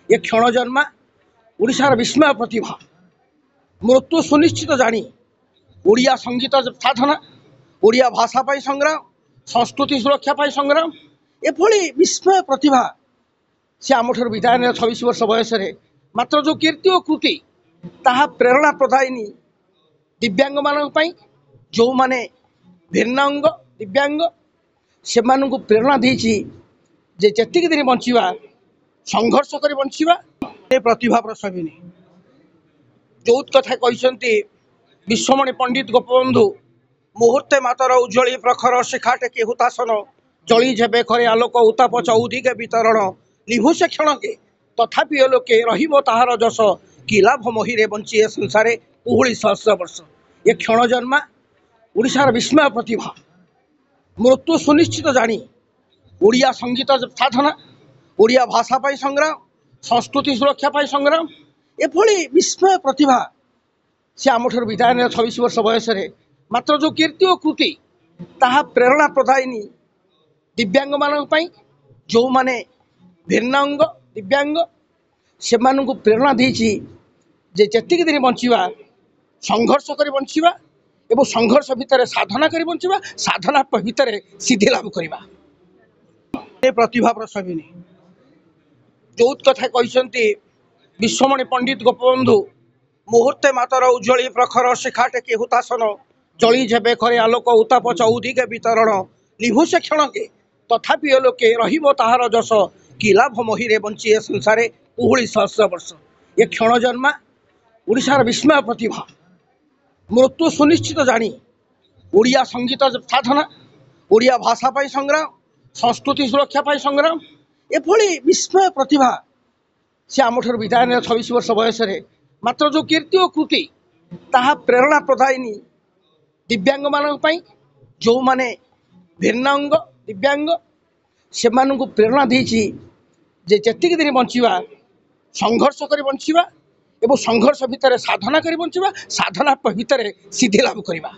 ए क्षण जन्मा ओडिशार विस्मय प्रतिभा मृत्यु सुनिश्चित जानी ओडिया संगीत साधना ओडिया भाषा पाई संग्राम संस्कृति सुरक्षा पाई संग्राम एभली विस्मय प्रतिभा से आमठार विदाय ने 26 वर्ष बयस मात्र जो कीर्ति और कृति ताहा प्रेरणा प्रदायिनी दिव्यांग मान जो माने भिन्नांग दिव्यांग से प्रेरणा देछि जे जेतिक दिन बंचिबा संघर्ष कर बंचिबा ए प्रतिभा प्रसविनी जोत कथा कहते विश्वमणि पंडित गोपबंधु मुहूर्ते मातर उज्जवली प्रखर शिखा टेकी हुतासन जली जेबे करे आलोक उताप चौदिके वितरण लिभु से क्षण के तथापि लोके रहिबो ताहार जस कि लाभ मोहिरे बंची ए संसारे कुहुली सहस्र वर्ष ए क्षण जन्मा ओडिशार विस्मय प्रतिभा मृत्यु सुनिश्चित जानी ओडिया संगीत साधना ओडिया भाषा पाई संग्राम संस्कृति सुरक्षा पाई संग्राम एभली विस्मय प्रतिभा से आमठार विदाय ने 26 वर्ष बयस मात्र जो कीर्ति और कृति ताहा प्रेरणा प्रदायिनी दिव्यांग मान जो माने भिन्नांग दिव्यांग से प्रेरणा देछि जे जेतिक दिन बंचिबा संघर्ष कर बंचिबा एवं संघर्ष भितर साधना कर बंचिबा साधना भितर सिद्धि लाभ करबा ए प्रतिभा प्रसविनी जोत कथा कहते विश्वमणि पंडित गोपबंधु मुहूर्ते मातर उज्जवली प्रखर शिखा टेकी हुतासन जली जेबे करे आलोक उताप चौदिके वितरण लिभु से क्षण के तथापि लोके रहिबो ताहार जस कि लाभ मोहिरे बंची ए संसारे कुहुली सहस्र वर्ष ए क्षण जन्मा ओडिशार विस्मय प्रतिभा मृत्यु सुनिश्चित जानी ओडिया संगीत साधना ओडिया भाषा पाई संग्राम संस्कृति सुरक्षा पाई संग्राम एभली विस्मय प्रतिभा से आमठार विदाय ने 26 वर्ष बयस मात्र जो कीर्ति और कृति ताहा प्रेरणा प्रदायिनी दिव्यांग मान जो माने भिन्नांग दिव्यांग से प्रेरणा देछि जे जेतिक दिन बंचिबा संघर्ष कर बंचिबा एवं संघर्ष भितर साधना कर बंचिबा साधना भितर सिद्धि लाभ करबा।